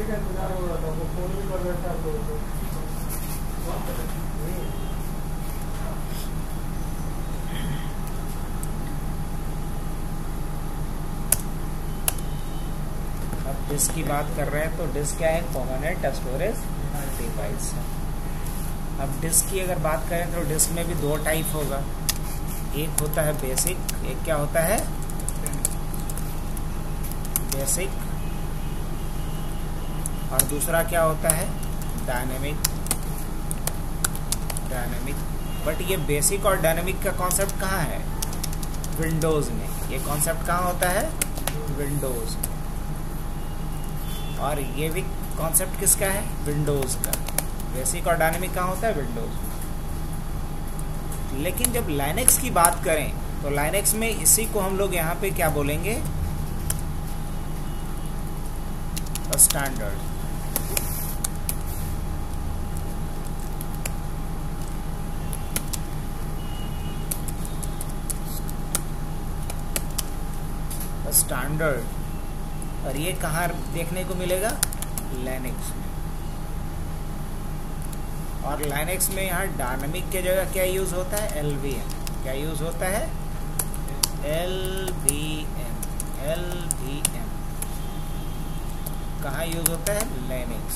का इंतजार हो रहा था, वो फोन भी कर रहा था तो अब डिस्क की बात कर रहे हैं तो डिस्क क्या है? Permanent storage device. अब डिस्क की अगर बात करें तो डिस्क में भी दो टाइप होगा, एक होता है बेसिक, एक क्या होता है? बेसिक, और दूसरा क्या होता है? डायनेमिक। बट ये बेसिक और डायनेमिक का कॉन्सेप्ट कहाँ है? विंडोज में। ये कॉन्सेप्ट कहाँ होता है? विंडोज। और ये भी कॉन्सेप्ट किसका है? विंडोज का। बेसिक और डायनेमिक कहाँ होता है? विंडोज। लेकिन जब लाइनेक्स की बात करें तो लाइनेक्स में इसी को हम लोग यहाँ पे क्या बोलेंगे? स्टैंडर्ड। स्टैंडर्ड। और ये कहाँ देखने को मिलेगा? लाइनेक्स में। और लाइनेक्स में यहाँ डायनामिक के जगह क्या यूज होता है? LVM। क्या यूज होता है? LVM। कहाँ यूज होता है? लाइनेक्स।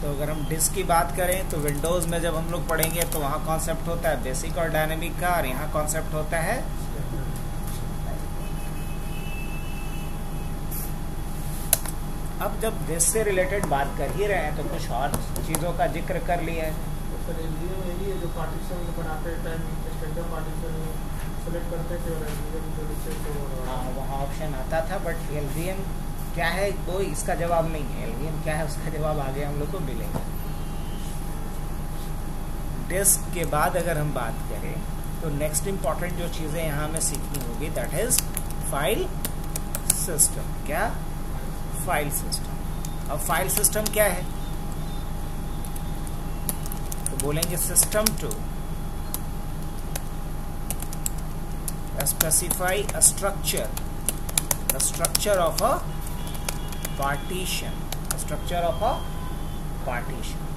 तो अगर हम डिस्क की बात करें तो विंडोज में जब हम लोग पढ़ेंगे तो वहाँ कॉन्सेप्ट होता है बेसिक और डायनेमिक का, और यहाँ कॉन्सेप्ट होता है अब जब डिस्क से रिलेटेड बात कर ही रहे हैं तो कुछ और चीज़ों का जिक्र कर लिया है। तो सर LVM यही है जो पार्टीशन बनाते टाइम स्टैंडर्ड पार्टीशन सेलेक्ट करते थे और LVM जो नीचे तो हाँ वहाँ ऑप्शन आता था, बट LVM क्या है कोई इसका जवाब नहीं है। LVM क्या है उसका जवाब आगे हम लोग को मिलेगा। डिस्क के बाद अगर हम बात करें तो नेक्स्ट इंपॉर्टेंट जो चीज़ें यहाँ हमें सीखनी होगी दैट इज फाइल सिस्टम। क्या? File system. अब फाइल सिस्टम क्या है? तो बोलेंगे system to specify a structure, the structure of a partition, a structure of a partition.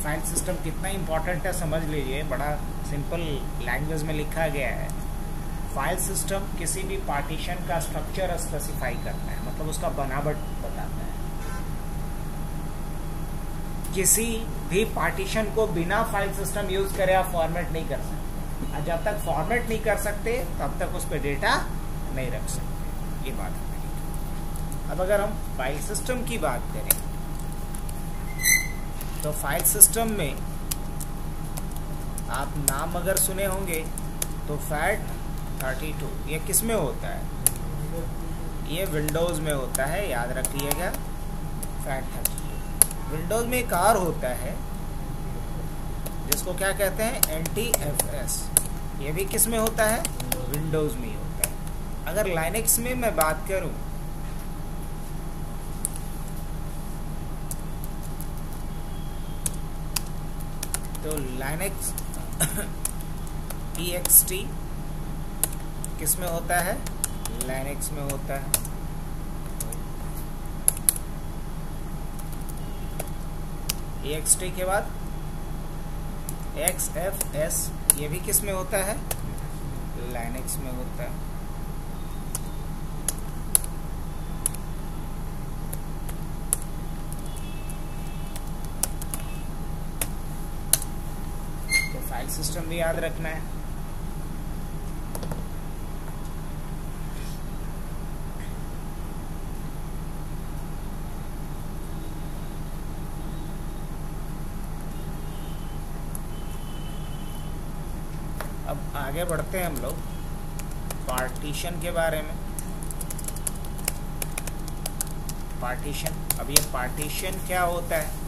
File system कितना इंपॉर्टेंट है समझ लीजिए, बड़ा सिंपल लैंग्वेज में लिखा गया है। फाइल सिस्टम किसी भी पार्टीशन का स्ट्रक्चर स्पेसिफाई करता है, मतलब उसका बनावट बताता है। किसी भी पार्टीशन को बिना फाइल सिस्टम यूज करे आप फॉर्मेट नहीं कर सकते, और जब तक फॉर्मेट नहीं कर सकते तब तक उस पर डेटा नहीं रख सकते। ये बात है। अब अगर हम फाइल सिस्टम की बात करें तो फाइल सिस्टम में आप नाम अगर सुने होंगे तो FAT32 ये किस में होता है? ये विंडोज़ में होता है, याद रखिएगा। FAT32 विंडोज़ में एक और होता है जिसको क्या कहते हैं? NTFS। ये भी किस में होता है? विंडोज़ में ही होता है। अगर लाइनेक्स में मैं बात करूं तो लाइनेक्स EXT किस में होता है? लाइनेक्स में होता है। EXT के बाद XFS ये भी किस में होता है? लाइनेक्स में होता है। सिस्टम भी याद रखना है। अब आगे बढ़ते हैं हम लोग पार्टीशन के बारे में। पार्टीशन, अब ये पार्टीशन क्या होता है?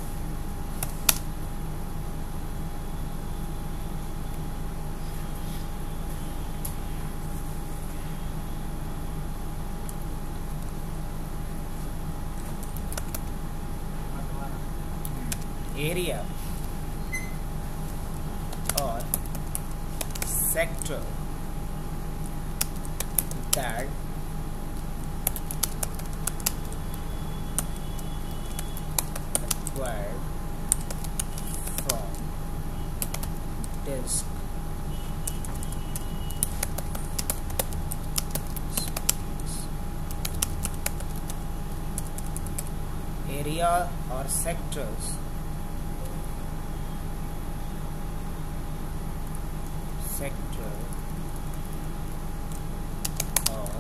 एरिया और sector that acquired from disk area or sectors sector or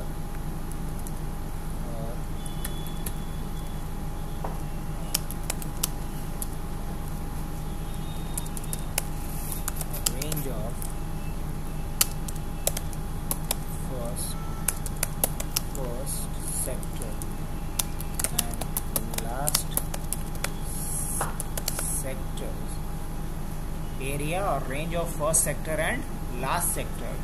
range of first sector and last sectors, area or range of first sector and last sector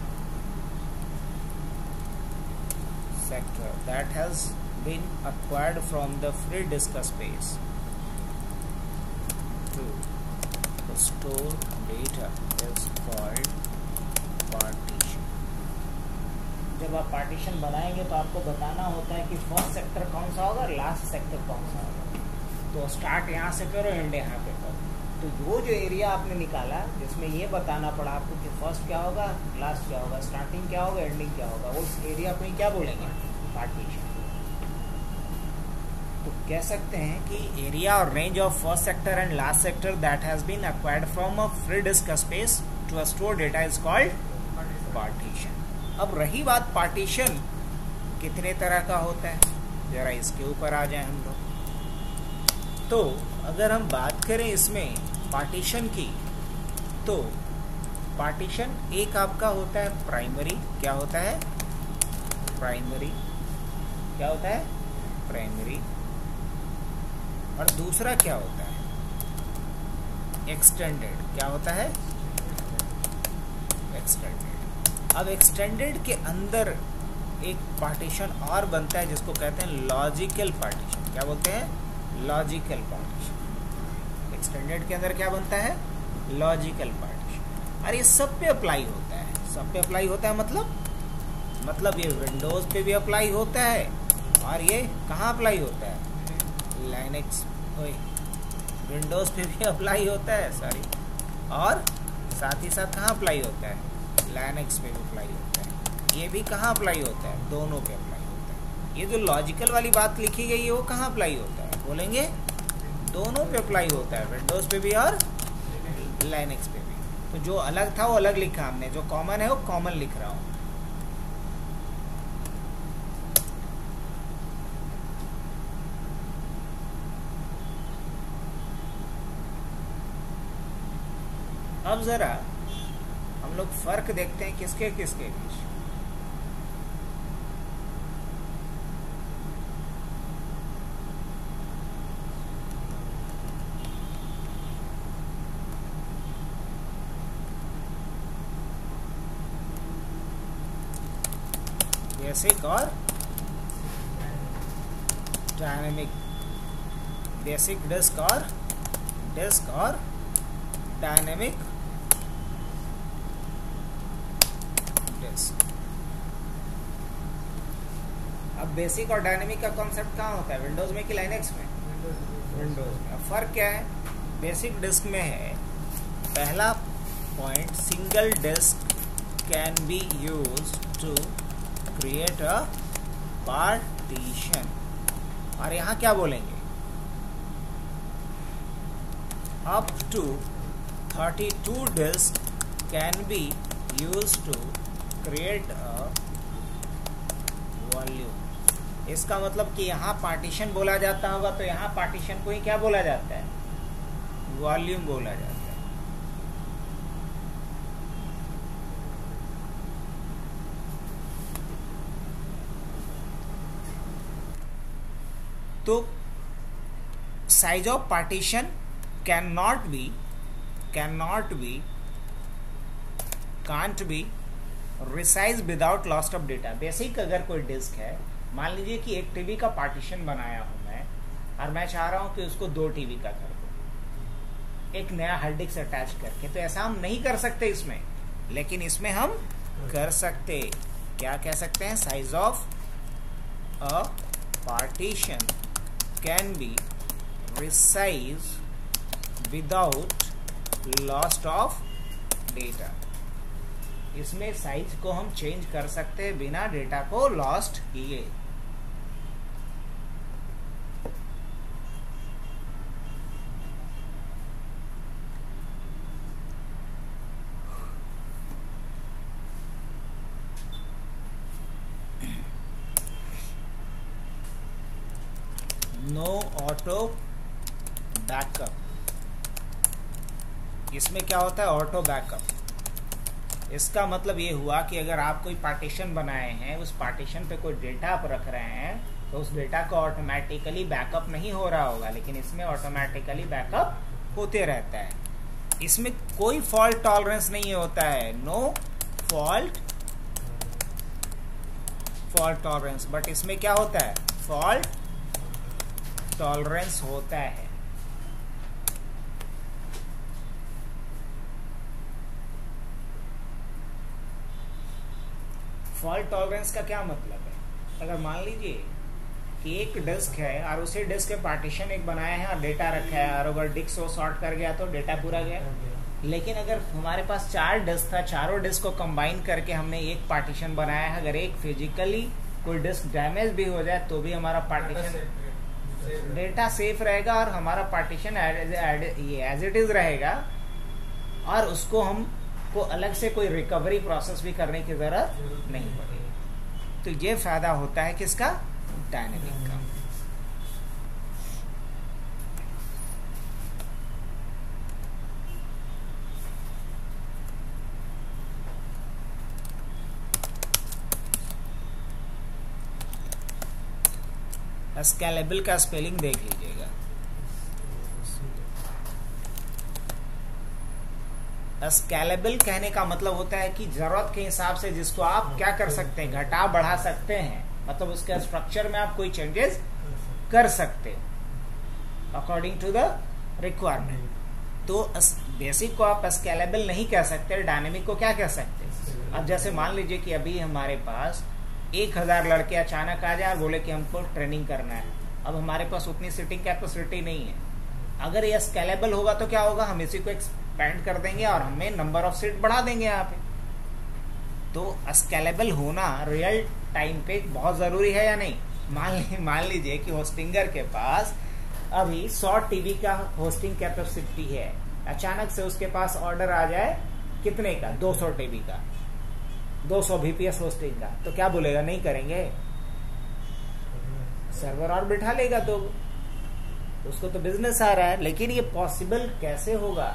that has been acquired from the free disk space to store data is called partition। जब आप partition बनाएंगे तो आपको बताना होता है कि first sector कौन सा होगा, लास्ट सेक्टर कौन सा होगा। तो स्टार्ट यहाँ से करो, एंड यहाँ पे करो। तो वो जो एरिया आपने निकाला जिसमें ये बताना पड़ा आपको कि फर्स्ट क्या होगा, लास्ट क्या होगा, स्टार्टिंग क्या होगा, एंडिंग क्या होगा, उस एरिया को ही क्या बोलेंगे, पार्टीशन। तो कह सकते हैं कि एरिया और range of first sector and last sector that has been acquired from a free disk space to store data is called partition. अब रही बात पार्टीशन कितने तरह का होता है, जरा इसके ऊपर आ जाए हम लोग। तो अगर हम बात करें इसमें पार्टीशन की, तो पार्टीशन एक आपका होता है प्राइमरी, क्या होता है, प्राइमरी, क्या होता है, प्राइमरी। और दूसरा क्या होता है, एक्सटेंडेड, क्या होता है, एक्सटेंडेड। अब एक्सटेंडेड के अंदर एक पार्टीशन और बनता है जिसको कहते हैं लॉजिकल पार्टीशन। क्या बोलते हैं, लॉजिकल पार्टीशन। एक्सटेंडेड के अंदर क्या बनता है, लॉजिकल पार्टीशन। और ये सब पे अप्लाई होता है, सब पे अप्लाई होता है मतलब ये विंडोज पे भी अप्लाई होता है, और ये कहाँ अप्लाई होता है, लाइनेक्स, विंडोज पे भी अप्लाई होता है, सॉरी, और साथ ही साथ कहाँ अप्लाई होता है, लाइनेक्स पे भी अप्लाई होता है। ये भी कहाँ अप्लाई होता है, दोनों पे अप्लाई होता है। ये जो लॉजिकल वाली बात लिखी गई है वो कहाँ अप्लाई होता है, बोलेंगे दोनों पे अप्लाई होता है, विंडोज पे भी और लाइनेक्स पे भी। तो जो अलग था वो अलग लिखा हमने, जो कॉमन है वो कॉमन लिख रहा हूं। अब जरा हम लोग फर्क देखते हैं किसके किसके बीच। बेसिक और डायनेमिक, बेसिक डिस्क और डायनेमिक डिस्क। अब बेसिक और डायनेमिक का कॉन्सेप्ट कहाँ होता है, विंडोज में कि लाइनेक्स में, विंडोज में। अब फर्क क्या है, बेसिक डिस्क में है पहला point, single disk can be used to create a partition. और यहां क्या बोलेंगे, up to 32 disk can be use to create a volume. इसका मतलब कि यहाँ पार्टीशन बोला जाता होगा, तो यहाँ पार्टीशन को ही क्या बोला जाता है? वॉल्यूम बोला जाता है। तो size of partition can't be resize without loss of data। Basic अगर कोई डिस्क है, मान लीजिए कि एक टीवी का पार्टीशन बनाया हूं मैं, और मैं चाह रहा हूं कि उसको 2 टीवी का कर दूं एक नया हार्ड डिस्क अटैच करके, तो ऐसा हम नहीं कर सकते इसमें, लेकिन इसमें हम कर सकते। क्या कह सकते हैं? Size of a partition can be resized without loss of data। इसमें साइज को हम चेंज कर सकते हैं बिना डेटा को लॉस्ट किए। No auto backup. इसमें क्या होता है? Auto backup. इसका मतलब ये हुआ कि अगर आप कोई पार्टीशन बनाए हैं, उस पार्टीशन पे कोई डेटा आप रख रहे हैं, तो उस डेटा को ऑटोमेटिकली बैकअप नहीं हो रहा होगा, लेकिन इसमें ऑटोमेटिकली बैकअप होते रहता है। इसमें कोई फॉल्ट टॉलरेंस नहीं होता है, नो फॉल्ट टॉलरेंस। बट इसमें क्या होता है? फॉल्ट टॉलरेंस होता है। फॉल्ट टॉलरेंस का क्या मतलब है? अगर मान लीजिए कि एक डिस्क है और उसी डिस्क के पार्टीशन एक बनाया है और डेटा रखा है, और अगर डिस्क को शॉर्ट कर गया तो डेटा पूरा गया। लेकिन अगर हमारे पास 4 डिस्क था, चारों डिस्क को कंबाइन करके हमने एक पार्टीशन बनाया है, अगर एक फिजिकली कोई डिस्क डैमेज भी हो जाए तो भी हमारा पार्टीशन डेटा सेफ रहेगा और हमारा पार्टीशन एज इट इज रहेगा, और उसको हम को अलग से कोई रिकवरी प्रोसेस भी करने की जरूरत नहीं पड़ेगी। तो ये फायदा होता है किसका? डायनेमिक का। स्केलेबल का स्पेलिंग देख लीजिएगा। स्केलेबल कहने का मतलब होता है कि जरूरत के हिसाब से जिसको आप क्या कर सकते हैं, घटा बढ़ा सकते हैं, मतलब उसके स्ट्रक्चर में आप कोई चेंजेस कर सकते हो अकॉर्डिंग टू द रिक्वायरमेंट। तो बेसिक को आप स्केलेबल नहीं कह सकते, डायनेमिक को क्या कह सकते हैं? अब जैसे मान लीजिए कि अभी हमारे पास 1000 लड़के अचानक आ जाए और बोले कि हमको ट्रेनिंग करना है। अब हमारे पास उतनी सीटिंग कैपेसिटी नहीं है। अगर ये स्केलेबल होगा तो क्या होगा? हम इसी को एक्सपेंड कर देंगे और हमें नंबर ऑफ सीट बढ़ा देंगे यहाँ पे। तो स्केलेबल होना रियल टाइम पे बहुत जरूरी है या नहीं? मान लीजिए कि होस्टिंगर के पास अभी 100 टीवी का होस्टिंग कैपेसिटी है, अचानक से उसके पास ऑर्डर आ जाए कितने का? 200 टीवी का, 200 VPS होस्टिंग का, तो क्या बोलेगा? नहीं करेंगे, सर्वर और बिठा लेगा। तो उसको तो बिजनेस आ रहा है। लेकिन ये पॉसिबल कैसे होगा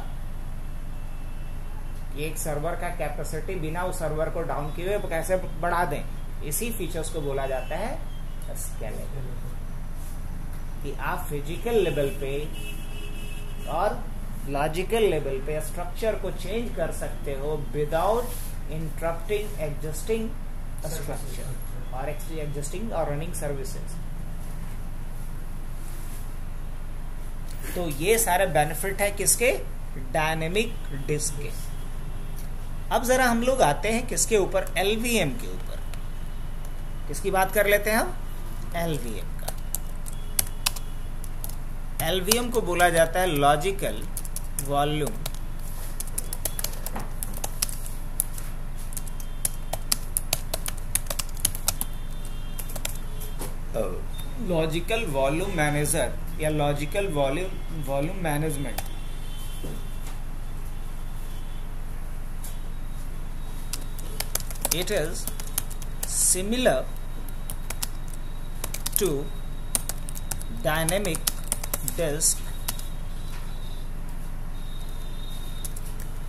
कि एक सर्वर का कैपेसिटी बिना उस सर्वर को डाउन किए हुए कैसे बढ़ा दें? इसी फीचर्स को बोला जाता है स्केलेबल, कि आप फिजिकल लेवल पे और लॉजिकल लेवल पे स्ट्रक्चर को चेंज कर सकते हो विदाउट इंटरप्टिंग एग्जिस्टिंग स्ट्रक्चर और एग्जिस्टिंग और रनिंग सर्विसेज। तो ये सारे बेनिफिट है किसके? डायनेमिक डिस्क के। अब जरा हम लोग आते हैं किसके ऊपर? LVM के ऊपर। किसकी बात कर लेते हैं हम? LVM का। LVM को बोला जाता है लॉजिकल वॉल्यूम मैनेजर या logical volume management. it is similar to dynamic disk.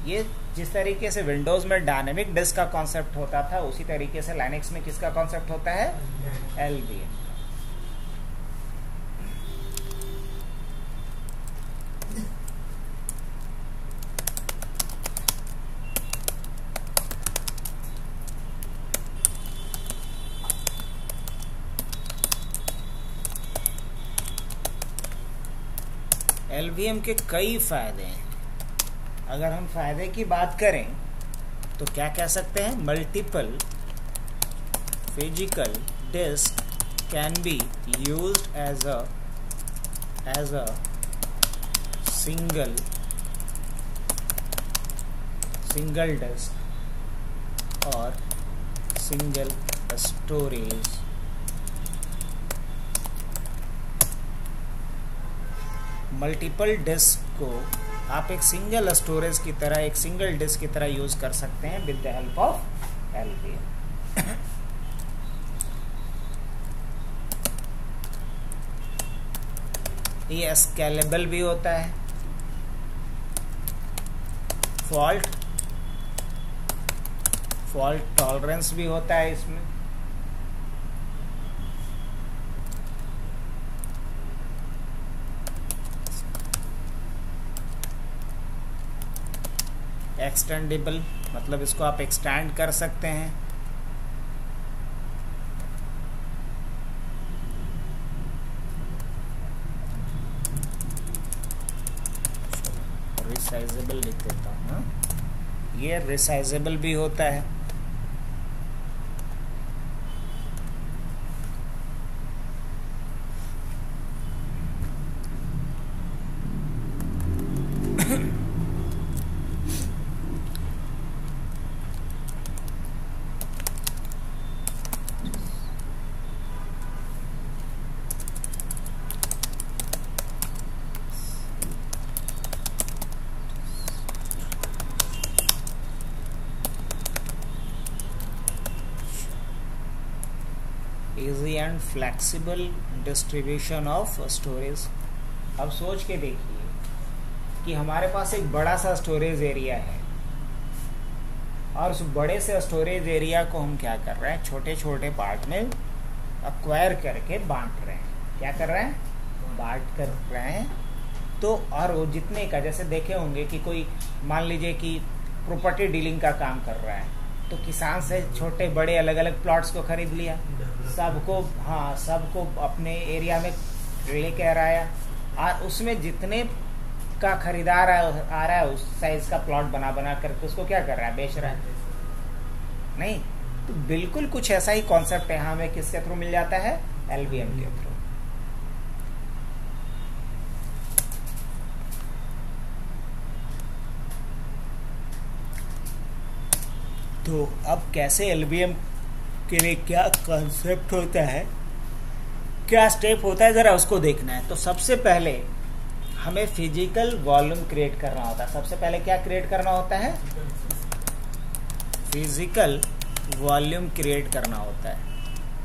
ये जिस तरीके से विंडोज में डायनेमिक डिस्क का कॉन्सेप्ट होता था, उसी तरीके से लाइनक्स में किसका कॉन्सेप्ट होता है? LVM. LVM के कई फायदे हैं. अगर हम फायदे की बात करें तो क्या कह सकते हैं? Multiple physical disk can be used as a single disk और सिंगल स्टोरेज. मल्टीपल डिस्क को आप एक सिंगल स्टोरेज की तरह, एक सिंगल डिस्क की तरह यूज कर सकते हैं with the help of LVM. ये स्केलेबल भी होता है. फॉल्ट टॉलरेंस भी होता है इसमें. एक्सटेंडेबल मतलब इसको आप एक्सटेंड कर सकते हैं. रिसाइजेबल लिख देता हूँ ना. ये रिसाइजेबल भी होता है. Easy and flexible distribution of storage. अब सोच के देखिए कि हमारे पास एक बड़ा सा स्टोरेज एरिया है और उस बड़े से स्टोरेज एरिया को हम क्या कर रहे हैं? छोटे छोटे पार्ट में अक्वायर करके बांट रहे हैं. क्या कर रहे हैं? बांट कर रहे हैं. तो और वो जितने का, जैसे देखे होंगे कि कोई मान लीजिए कि प्रॉपर्टी डीलिंग का काम कर रहा है, तो किसान से छोटे बड़े अलग अलग प्लॉट्स को खरीद लिया, सबको अपने एरिया में लेके आ रहा है, और उसमें जितने का खरीदार आ रहा है उस साइज का प्लॉट बना करके उसको क्या कर रहा है? बेच रहा है. नहीं, तो बिल्कुल कुछ ऐसा ही कॉन्सेप्ट है हमें किसके थ्रू मिल जाता है? LVM के थ्रू. तो अब कैसे LVM के लिए क्या कॉन्सेप्ट होता है, क्या स्टेप होता है, जरा उसको देखना है. तो सबसे पहले हमें फिजिकल वॉल्यूम क्रिएट करना होता है. सबसे पहले क्या क्रिएट करना होता है? फिजिकल वॉल्यूम क्रिएट करना होता है.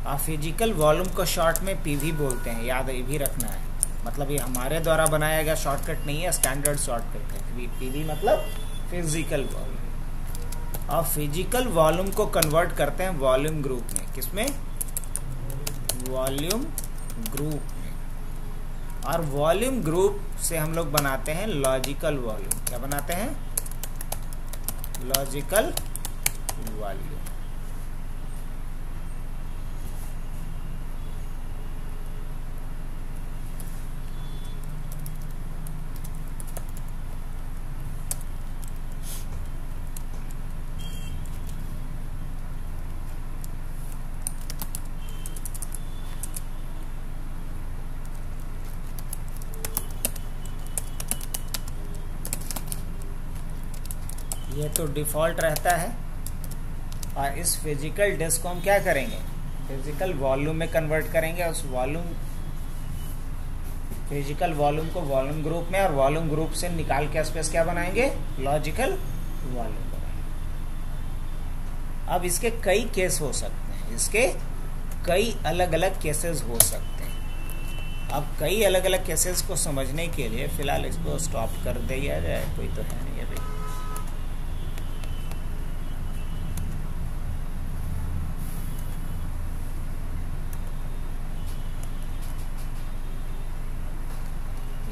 और फिजिकल वॉल्यूम को शॉर्ट में PV बोलते हैं, याद ये भी रखना है. मतलब ये हमारे द्वारा बनाया गया शॉर्टकट नहीं है, स्टैंडर्ड शॉर्टकट है. PV मतलब फिजिकल वॉल्यूम. और फिजिकल वॉल्यूम को कन्वर्ट करते हैं वॉल्यूम ग्रुप में. किसमें? वॉल्यूम ग्रुप में. और वॉल्यूम ग्रुप से हम लोग बनाते हैं लॉजिकल वॉल्यूम. क्या बनाते हैं? Logical volume. ये तो डिफॉल्ट रहता है. और इस फिजिकल डिस्क को हम क्या करेंगे? फिजिकल वॉल्यूम में कन्वर्ट करेंगे. उस फिजिकल वॉल्यूम को वॉल्यूम ग्रुप में, और वॉल्यूम ग्रुप से निकाल के स्पेस क्या बनाएंगे? लॉजिकल वॉल्यूम बनाएंगे. अब इसके कई केस हो सकते हैं, इसके कई अलग अलग केसेस हो सकते हैं। अब कई अलग अलग केसेस को समझने के लिए फिलहाल इसको स्टॉप कर दिया जाए, कोई तो है नहीं अभी।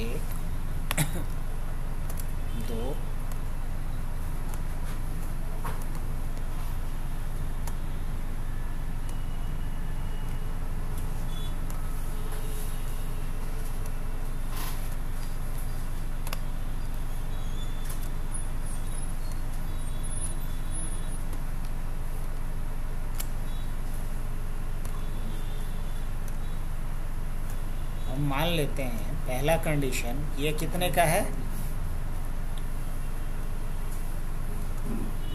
एक, दो, मान लेते हैं पहला कंडीशन ये कितने का है,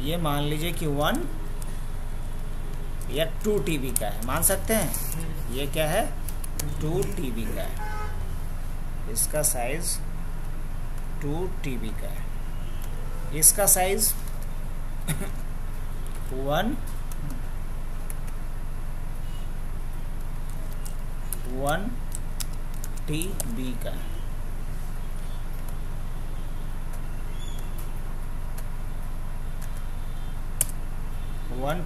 ये मान लीजिए कि 1 या 2 TB का है, मान सकते हैं। ये क्या है, 2 TB का है, इसका साइज 2 TB का है, इसका साइज 1 TB का है।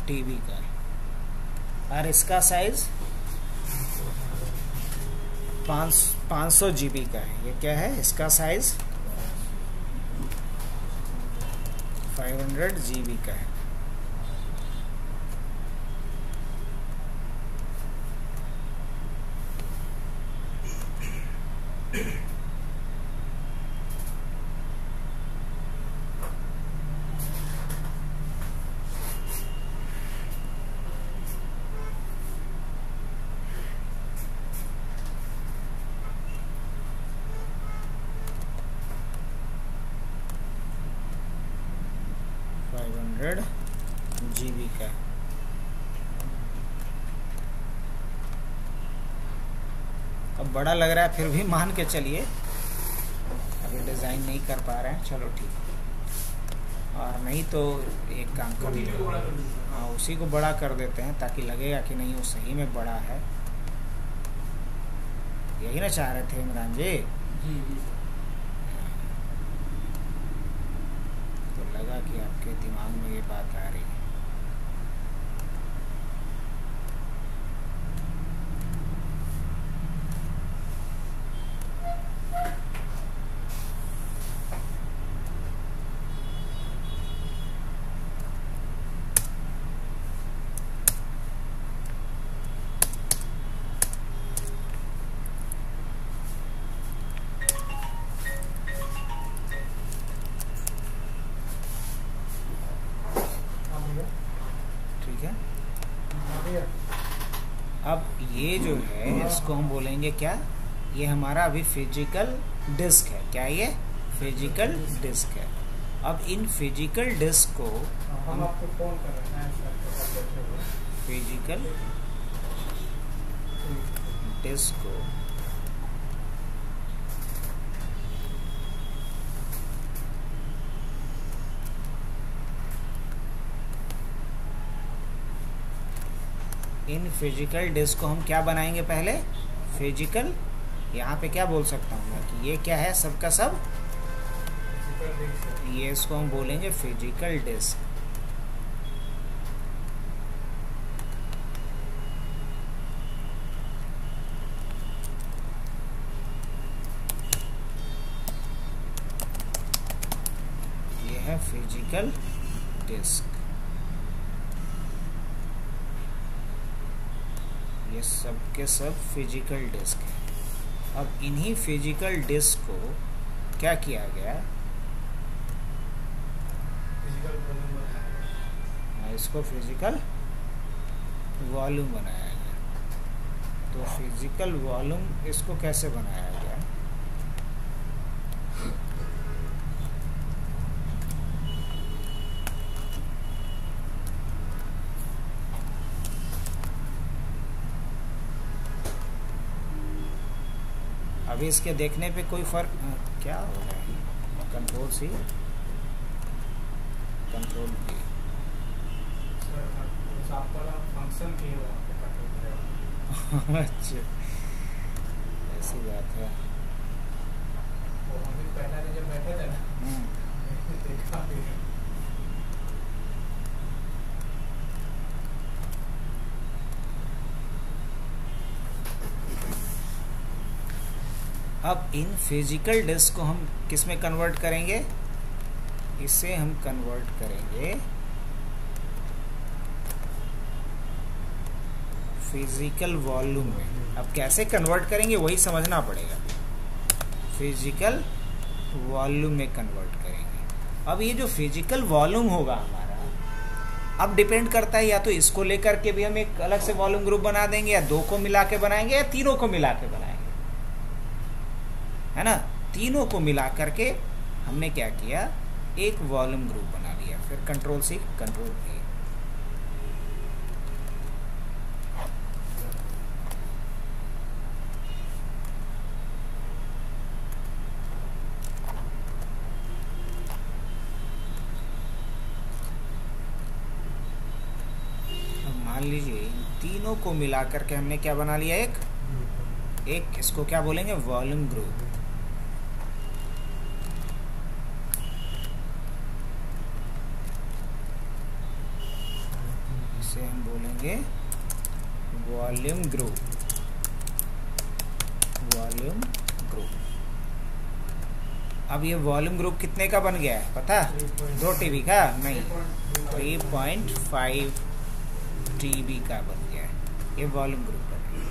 TB का है और इसका साइज 500 GB का है। ये क्या है, इसका साइज 500 GB का है। GB का। अब बड़ा लग रहा है, फिर भी मान के चलिए, अभी डिजाइन नहीं कर पा रहे हैं, चलो ठीक है। और नहीं तो एक काम कर, हाँ उसी को बड़ा कर देते हैं ताकि लगेगा कि नहीं वो सही में बड़ा है। यही ना चाह रहे थे इमरान जी? तो लगा कि आपके दिमाग में ये बात आ रही है। अब ये जो है इसको हम बोलेंगे क्या, ये हमारा अभी फिजिकल डिस्क है। क्या ये फिजिकल डिस्क है। अब इन फिजिकल डिस्क को हम आपको फोन कर रहे हैं, फिजिकल डिस्क को इन फिजिकल डिस्क को हम क्या बनाएंगे, पहले फिजिकल, यहाँ पे क्या बोल सकता हूँ मैं कि ये क्या है, सबका सब ये, इसको हम बोलेंगे फिजिकल डिस्क। ये है फिजिकल डिस्क। ये सब के सब फिजिकल डिस्क है। अब इन्हीं फिजिकल डिस्क को क्या किया गया, इसको फिजिकल वॉल्यूम बनाया गया। तो फिजिकल वॉल्यूम इसको कैसे बनाया गया, अभी इसके देखने पे कोई फर्क क्या हो रहा है, control C, control B, function की वहाँ पे कंट्रोल करेगा। अच्छा, ऐसी बात है। वो हम भी पहला दिन जब बैठे थे ना, देखा भी नहीं। अब इन फिजिकल डिस्क को हम किस में कन्वर्ट करेंगे? इसे हम कन्वर्ट करेंगे फिजिकल वॉल्यूम में। अब कैसे कन्वर्ट करेंगे वही समझना पड़ेगा। फिजिकल वॉल्यूम में कन्वर्ट करेंगे। अब ये जो फिजिकल वॉल्यूम होगा हमारा, अब डिपेंड करता है या तो इसको लेकर के भी हम एक अलग से वॉल्यूम ग्रुप बना देंगे, या दो को मिला के बनाएंगे, या तीनों को मिला के बनाएंगे, है ना। तीनों को मिला करके हमने क्या किया, एक वॉल्यूम ग्रुप बना लिया। फिर कंट्रोल सी कंट्रोल ए। मान लीजिए इन तीनों को मिला करके हमने क्या बना लिया, एक इसको क्या बोलेंगे, वॉल्यूम ग्रुप। इसे हम बोलेंगे वॉल्यूम ग्रुप, वॉल्यूम ग्रुप। अब ये वॉल्यूम ग्रुप कितने का बन गया है पता? 2 TB का नहीं, 3.5 TB का बन गया है। ये वॉल्यूम ग्रुप बन गया।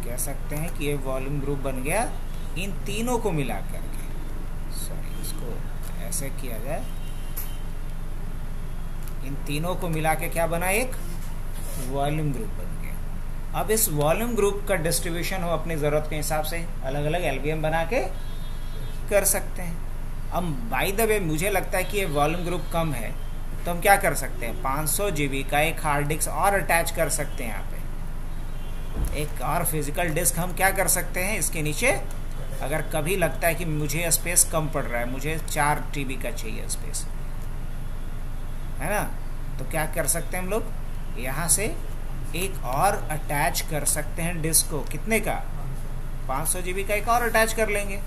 कह सकते हैं कि ये वॉल्यूम ग्रुप बन गया इन तीनों को मिला करके। सॉरी, इसको ऐसे किया जाए, इन तीनों को मिला के क्या बना, एक वॉल्यूम ग्रुप बन गया। अब इस वॉल्यूम ग्रुप का डिस्ट्रीब्यूशन हो अपनी जरूरत के हिसाब से अलग अलग LVM बना के कर सकते हैं। अब बाय द वे मुझे लगता है कि ये वॉल्यूम ग्रुप कम है, तो हम क्या कर सकते हैं, 500 GB का एक हार्ड डिस्क और अटैच कर सकते हैं। यहाँ पे एक और फिजिकल डिस्क हम क्या कर सकते हैं, इसके नीचे अगर कभी लगता है कि मुझे स्पेस कम पड़ रहा है, मुझे 4 TB का चाहिए स्पेस, है ना, तो क्या कर सकते हैं हम लोग, यहाँ से एक और अटैच कर सकते हैं डिस्क को। कितने का, 500 GB का एक और अटैच कर लेंगे।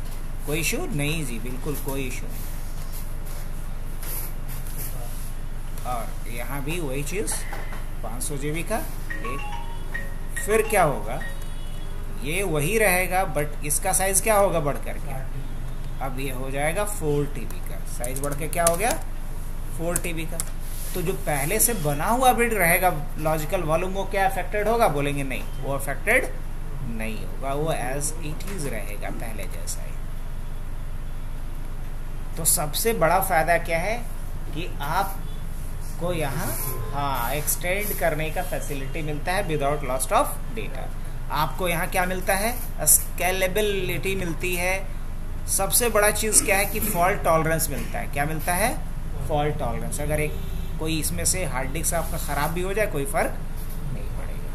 कोई इशू नहीं जी, बिल्कुल कोई इशू नहीं। और यहाँ भी वही चीज़ 500 GB का एक। फिर क्या होगा, ये वही रहेगा बट इसका साइज क्या होगा बढ़ करके, अब ये हो जाएगा 4 TB का साइज बढ़ के क्या हो गया, 4 TB का। तो जो पहले से बना हुआ बिट रहेगा लॉजिकल वॉल्यूम, वो क्या अफेक्टेड होगा, बोलेंगे नहीं, वो अफेक्टेड नहीं होगा, वो एज इट इज रहेगा पहले जैसा ही। तो सबसे बड़ा फायदा क्या है कि आपको यहाँ एक्सटेंड करने का फैसिलिटी मिलता है विदाउट लॉस ऑफ डेटा। आपको यहाँ क्या मिलता है, स्केलेबिलिटी मिलती है। सबसे बड़ा चीज़ क्या है कि फॉल्ट टॉलरेंस मिलता है। क्या मिलता है, फॉल्ट टॉलरेंस। अगर एक कोई इसमें से हार्ड डिस्क आपका ख़राब भी हो जाए कोई फ़र्क नहीं पड़ेगा।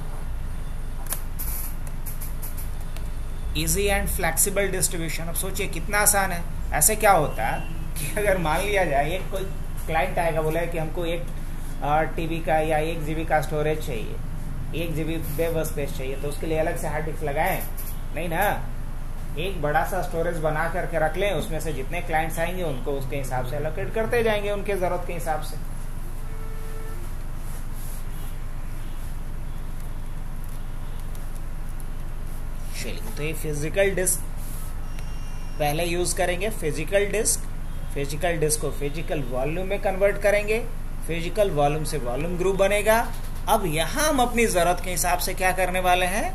Easy and flexible distribution. अब सोचिए कितना आसान है। ऐसे क्या होता है कि अगर मान लिया जाए एक कोई क्लाइंट आएगा, बोला कि हमको 1 TB का या 1 GB का स्टोरेज चाहिए, 1 GB वेब स्पेस चाहिए, तो उसके लिए अलग से हार्ड डिस्क लगाएं नहीं ना, एक बड़ा सा स्टोरेज बना करके रख लें, उसमें से जितने क्लाइंट्स आएंगे उनको उसके हिसाब से एलोकेट करते जाएंगे उनके ज़रूरत के हिसाब से। चलिए, तो ये फिजिकल डिस्क पहले यूज करेंगे। फिजिकल डिस्क को फिजिकल वॉल्यूम में कन्वर्ट करेंगे, फिजिकल वॉल्यूम से वॉल्यूम ग्रुप बनेगा। अब यहां हम अपनी जरूरत के हिसाब से क्या करने वाले हैं,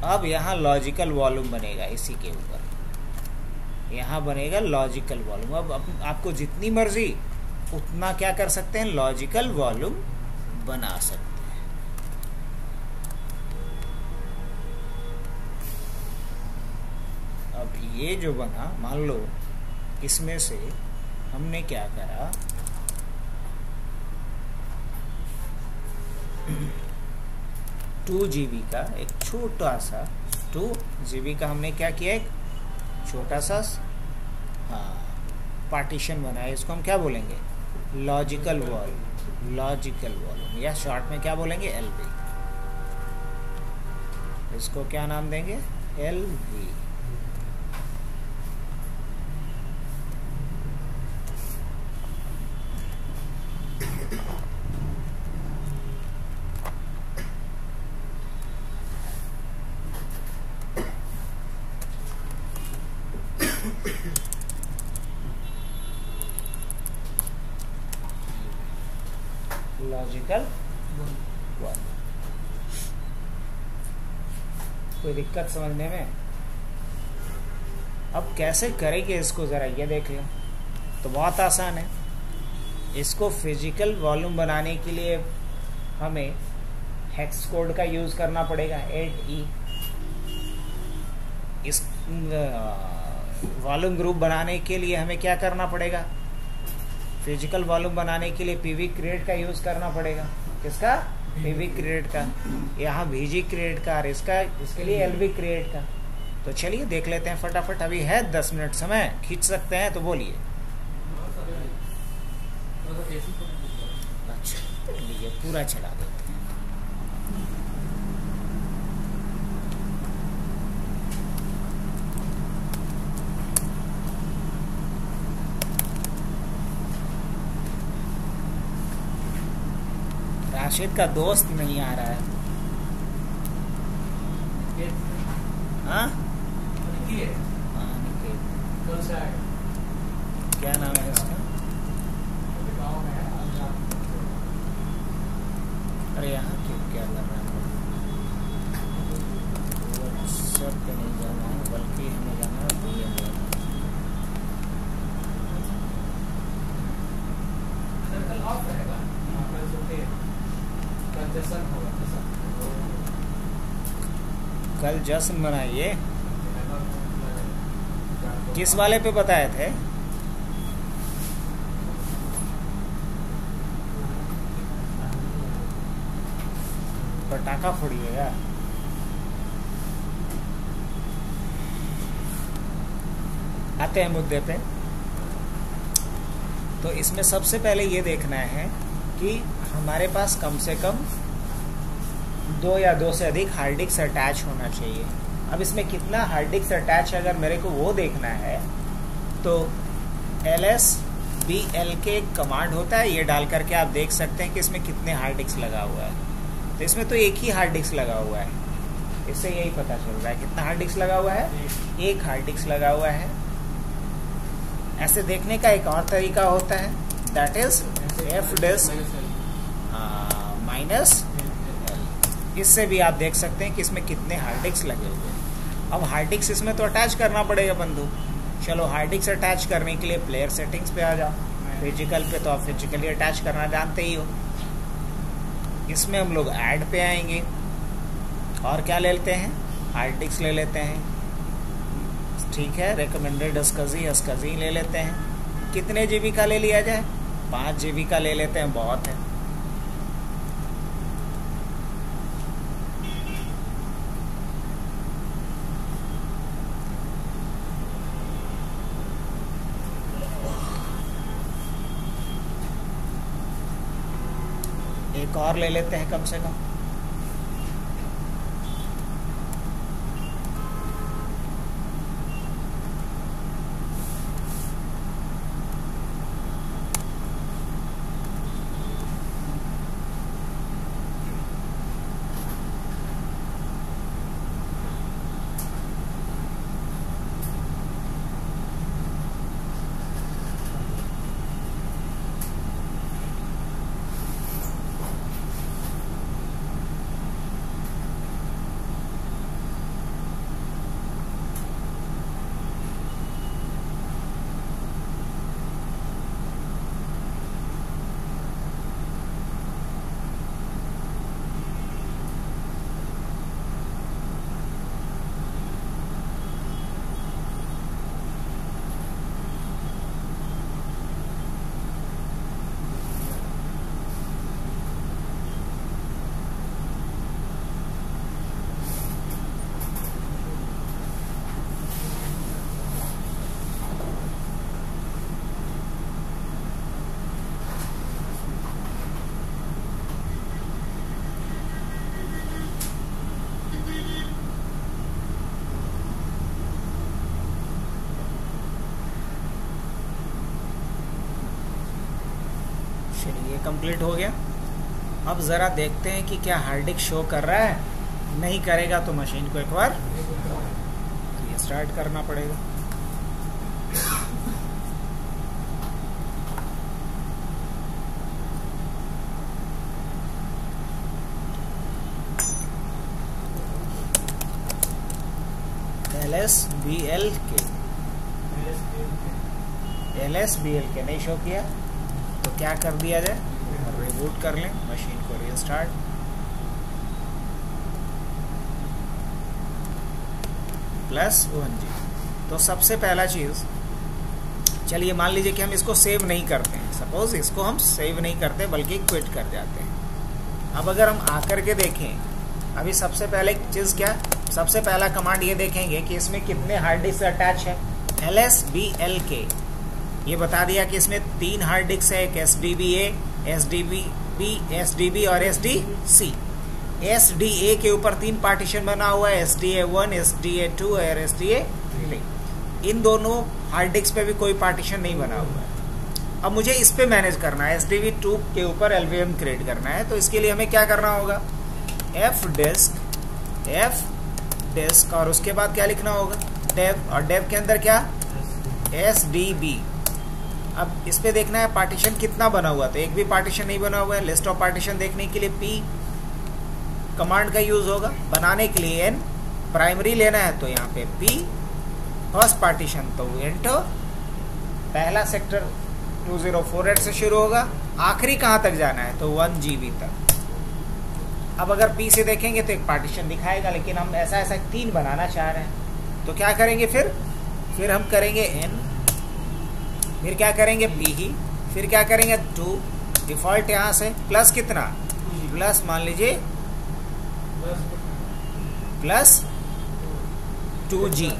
अब यहां लॉजिकल वॉल्यूम बनेगा, इसी के ऊपर यहां बनेगा लॉजिकल वॉल्यूम। अब आपको जितनी मर्जी उतना क्या कर सकते हैं, लॉजिकल वॉल्यूम बना सकते हैं। अब ये जो बना, मान लो इसमें से हमने क्या करा, 2 GB का एक छोटा सा 2 GB का हमने क्या किया, एक छोटा सा पार्टीशन बना है, इसको हम क्या बोलेंगे? लॉजिकल वॉल्यूम, या शॉर्ट में क्या बोलेंगे? LV। इसको क्या नाम देंगे? LV। Logical volume. कोई दिक्कत समझने में? अब कैसे करेंगे इसको, जरा ये देख लें। तो बहुत आसान है। इसको फिजिकल वॉल्यूम बनाने के लिए हमें हेक्स कोड का यूज करना पड़ेगा, 8E। इस वॉल्यूम ग्रुप बनाने के लिए हमें क्या करना पड़ेगा? फिजिकल वॉल्यूम बनाने के लिए PV क्रिएट का यूज करना पड़ेगा। किसका? PV क्रिएट का। यहाँ VG क्रिएट का, और इसके लिए LV क्रिएट का। तो चलिए देख लेते हैं फटाफट। अभी है 10 मिनट समय, खींच सकते हैं तो बोलिए। अच्छा, चलिए पूरा चला देते हैं। राशिद का दोस्त नहीं आ रहा है। हाँ, क्या नाम है इसका? अरे यहाँ क्यों, क्या कर रहा है? व्हाट्सएप पे नहीं जाना है, बल्कि हमें जाना है DM में। कल जश्न मनाइए। किस वाले पे बताए थे? पटाखा फोड़िएगा। आते हैं मुद्दे पे। तो इसमें सबसे पहले ये देखना है कि हमारे पास कम से कम 2 या 2 से अधिक हार्ड डिस्क अटैच होना चाहिए। अब इसमें कितना हार्ड डिस्क अटैच है, अगर मेरे को वो देखना है तो LSBLK एक कमांड होता है, ये डाल करके आप देख सकते हैं कि इसमें कितने हार्ड डिस्क लगा हुआ है। तो इसमें तो एक ही हार्ड डिस्क लगा हुआ है, इससे यही पता चल रहा है। कितना हार्ड डिस्क लगा हुआ है? एक हार्ड डिस्क लगा हुआ है। ऐसे देखने का एक और तरीका होता है, that is F disk minus. इससे भी आप देख सकते हैं कि इसमें कितने हार्ड डिस्क लगे हुए हैं। अब हार्ड डिस्क इसमें तो अटैच करना पड़ेगा बंधु। चलो हार्ड डिस्क अटैच करने के लिए प्लेयर सेटिंग्स पे आ जाओ। फिजिकल पे तो आप फिजिकली अटैच करना जानते ही हो। इसमें हम लोग ऐड पे आएंगे और क्या ले लेते हैं? हार्ड डिस्क ले लेते हैं। ठीक है, रिकमेंडेड SCSI ले लेते हैं। कितने GB का ले लिया जाए? 5 GB का ले लेते हैं, बहुत है। एक और ले लेते हैं कम से कम। चलिए ये कंप्लीट हो गया। अब ज़रा देखते हैं कि क्या हार्ड डिस्क शो कर रहा है। नहीं करेगा तो मशीन को एक बार रीस्टार्ट करना पड़ेगा। LSBLK नहीं शो किया तो क्या कर दिया जाए, रिबूट कर लें, मशीन को रीस्टार्ट। +1G। तो सबसे पहला चीज़, चलिए मान लीजिए कि हम इसको सेव नहीं करते हैं, सपोज इसको हम सेव नहीं करते बल्कि क्विट कर जाते हैं। अब अगर हम आकर के देखें, अभी सबसे पहले चीज़ क्या, सबसे पहला कमांड ये देखेंगे कि इसमें कितने हार्ड डिस्क अटैच है। LSBLK ये बता दिया कि इसमें 3 हार्ड डिस्क है, एक SDBA, SDB, SDB और SDC। SDA के ऊपर 3 पार्टीशन बना हुआ है, SDA1, SDA2 और SDA3। इन दोनों हार्ड डिस्क पे भी कोई पार्टीशन नहीं बना हुआ है। अब मुझे इस पे मैनेज करना है, SDB2 के ऊपर LVM क्रिएट करना है। तो इसके लिए हमें क्या करना होगा, F डिस्क और उसके बाद क्या लिखना होगा, डेव, और डेव के अंदर क्या, SDB। अब इस पे देखना है पार्टीशन कितना बना हुआ, तो एक भी पार्टीशन नहीं बना हुआ है। लिस्ट ऑफ पार्टीशन देखने के लिए P कमांड का यूज होगा, बनाने के लिए N, प्राइमरी लेना है तो यहाँ पे P, फर्स्ट पार्टीशन तो एंटर, पहला सेक्टर 2048 से शुरू होगा, आखिरी कहाँ तक जाना है तो 1GB तक। अब अगर P से देखेंगे तो एक पार्टीशन दिखाएगा, लेकिन हम ऐसा 3 बनाना चाह रहे हैं तो क्या करेंगे, फिर हम करेंगे N, फिर क्या करेंगे P ही, फिर क्या करेंगे 2, डिफॉल्ट यहाँ से प्लस कितना, प्लस मान लीजिए +2G,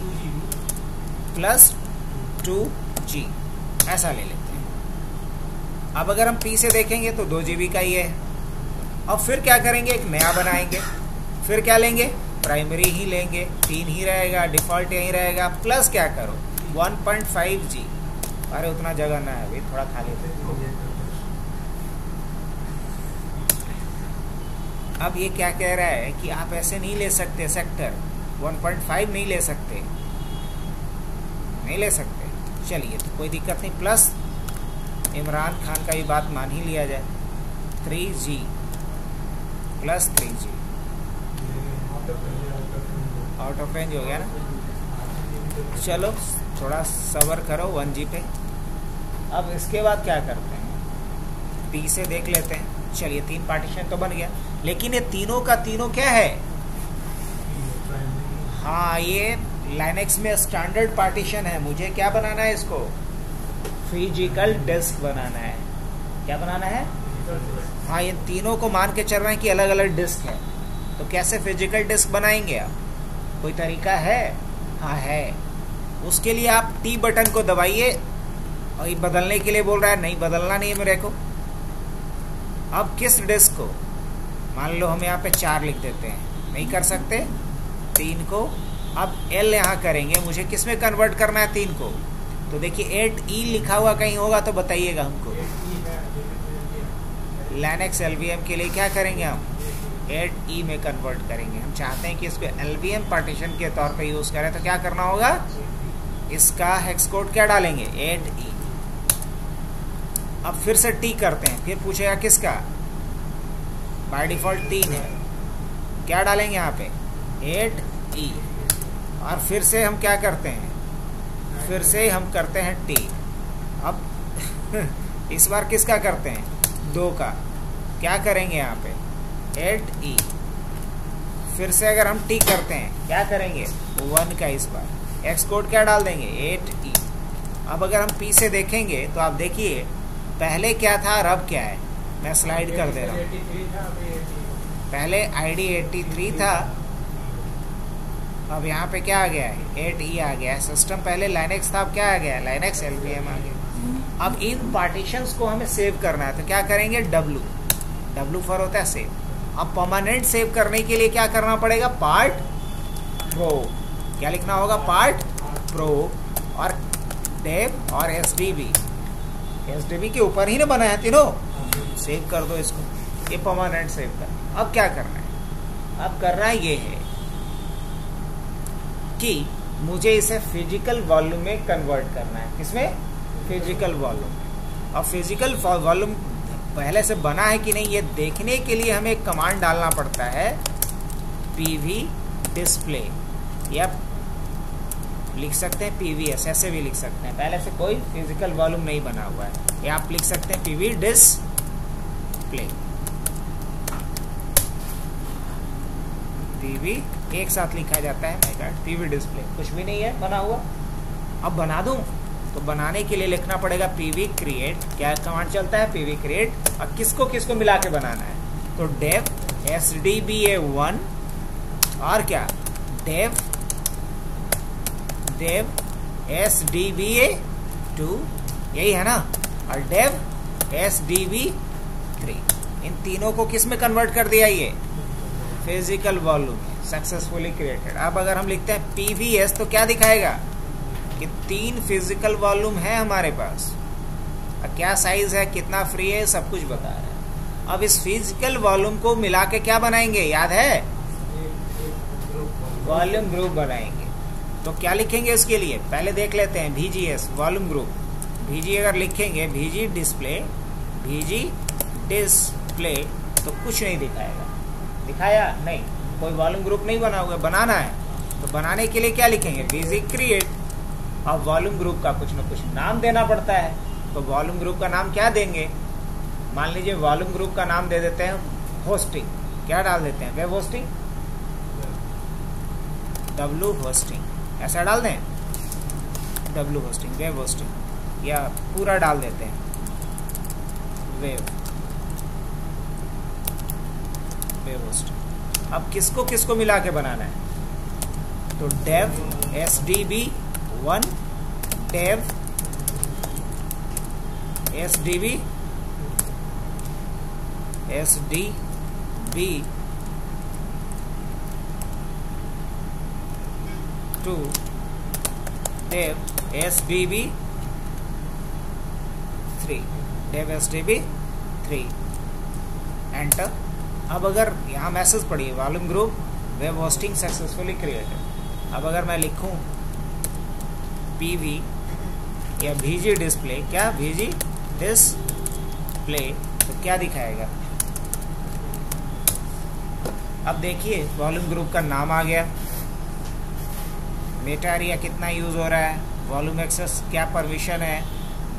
+2G ऐसा ले लेते हैं। अब अगर हम P से देखेंगे तो 2GB का ही है। अब फिर क्या करेंगे, एक नया बनाएंगे, फिर क्या लेंगे, प्राइमरी ही लेंगे, 3 ही रहेगा, डिफॉल्ट यही रहेगा, प्लस क्या करो 1.5G। अरे उतना जगह ना है अभी, थोड़ा खाली है। अब ये क्या कह रहा है कि आप ऐसे नहीं ले सकते, सेक्टर 1.5 नहीं ले सकते, चलिए तो कोई दिक्कत नहीं, प्लस इमरान खान का भी बात मान ही लिया जाए, 3G +3G out of range हो गया ना। चलो थोड़ा सबर करो 1G पे। अब इसके बाद क्या करते हैं, P से देख लेते हैं। चलिए 3 पार्टीशन तो बन गया, लेकिन ये तीनों का तीनों क्या है, हाँ ये लाइनेक्स में स्टैंडर्ड पार्टीशन है। मुझे क्या बनाना है, इसको फिजिकल डिस्क बनाना है। क्या बनाना है, हाँ ये तीनों को मान के चल रहे हैं कि अलग अलग डिस्क है। तो कैसे फिजिकल डिस्क बनाएंगे आप, कोई तरीका है, हाँ है। उसके लिए आप T बटन को दबाइए, और ये बदलने के लिए बोल रहा है, नहीं बदलना नहीं है मेरे को। अब किस डिस्क को, मान लो हम यहाँ पे 4 लिख देते हैं, नहीं कर सकते 3 को। अब L यहाँ करेंगे, मुझे किस में कन्वर्ट करना है 3 को, तो देखिए 8E लिखा हुआ कहीं होगा तो बताइएगा हमको। लाइनेक्स LVM के लिए क्या करेंगे हम, 8E में कन्वर्ट करेंगे। हम चाहते हैं कि इसको LVM पार्टीशन के तौर पे यूज करें, तो क्या करना होगा, इसका हेक्स कोड क्या डालेंगे, 8E। अब फिर से T करते हैं, फिर पूछेगा किसका, बाय डिफॉल्ट 3 है, क्या डालेंगे यहाँ पे 8E। और फिर से हम क्या करते हैं, फिर से हम करते हैं T। अब इस बार किसका करते हैं, 2 का, क्या करेंगे यहाँ पे 8E। फिर से अगर हम T करते हैं, क्या करेंगे 1 का, इस बार एक्स कोड क्या डाल देंगे 8E। अब अगर हम P से देखेंगे तो आप देखिए पहले क्या था और अब क्या है, मैं स्लाइड कर दे रहा हूँ। पहले ID 83 था, अब यहाँ पे क्या आ गया है 8E आ गया है। सिस्टम पहले लाइनेक्स था, अब क्या आ गया है लाइनेक्स LVM आ गया। अब इन पार्टीशंस को हमें सेव करना है, तो क्या करेंगे W फॉर होता है सेव। अब परमानेंट सेव करने के लिए क्या करना पड़ेगा, पार्ट प्रो, क्या लिखना होगा, पार्ट प्रो और डेव और SDB के ऊपर ही ना बना है तीनों, सेव कर दो इसको, ये परमानेंट सेव कर। अब क्या करना है, अब करना ये है कि मुझे इसे फिजिकल वॉल्यूम में कन्वर्ट करना है। किसमें? Physical volume. और फिजिकल वॉल्यूम पहले से बना है कि नहीं ये देखने के लिए हमें एक कमांड डालना पड़ता है, pv डिस्प्ले, या लिख सकते हैं pvs, ऐसे भी लिख सकते हैं। पहले से कोई फिजिकल वॉल्यूम नहीं बना हुआ है, या आप लिख सकते हैं pv डिस्प्ले। pv एक साथ लिखा जाता है, माय गॉड, pv डिस्प्ले कुछ भी नहीं है बना हुआ। अब बना दूं तो बनाने के लिए लिखना पड़ेगा pv create। क्या कमांड चलता है? pv create। और किसको किसको मिला के बनाना है? तो dev sdba1 और क्या dev sdba2, यही है ना, और dev sdb3। इन तीनों को किस में कन्वर्ट कर दिया? ये फिजिकल वॉल्यूम सक्सेसफुली क्रिएटेड। अब अगर हम लिखते हैं pvs तो क्या दिखाएगा कि 3 फिजिकल वॉल्यूम है हमारे पास, और क्या साइज है, कितना फ्री है, सब कुछ बता रहा है। अब इस फिजिकल वॉल्यूम को मिला के क्या बनाएंगे, याद है? वॉल्यूम ग्रुप बनाएंगे। तो क्या लिखेंगे इसके लिए? पहले देख लेते हैं vgs वॉल्यूम ग्रुप। vg अगर लिखेंगे vg डिस्प्ले, vg डिस्प्ले, तो कुछ नहीं दिखाएगा। दिखाया नहीं, कोई वॉल्यूम ग्रुप नहीं बना हुआ, बनाना है। तो बनाने के लिए क्या लिखेंगे? vg create. अब वॉल्यूम ग्रुप का कुछ न कुछ नाम देना पड़ता है। तो वॉल्यूम ग्रुप का नाम क्या देंगे? मान लीजिए वॉल्यूम ग्रुप का नाम दे देते हैं होस्टिंग। क्या डाल देते हैं? वेब होस्टिंग, w होस्टिंग, ऐसा डाल दें, w होस्टिंग, वेब होस्टिंग, या पूरा डाल देते हैं वेब होस्टिंग। अब किसको किसको मिला के बनाना है? तो dev sdb1, dev sdb2, dev sdb3, enter. अब अगर यहाँ मैसेज पढ़िए, volume group web hosting successfully created. अब अगर मैं लिखूं pv या vg डिस्प्ले, क्या vg डिस्प्ले, तो क्या दिखाएगा? अब देखिए वॉल्यूम ग्रुप का नाम आ गया, मेटा एरिया कितना यूज हो रहा है, वॉल्यूम एक्सेस क्या परमिशन है,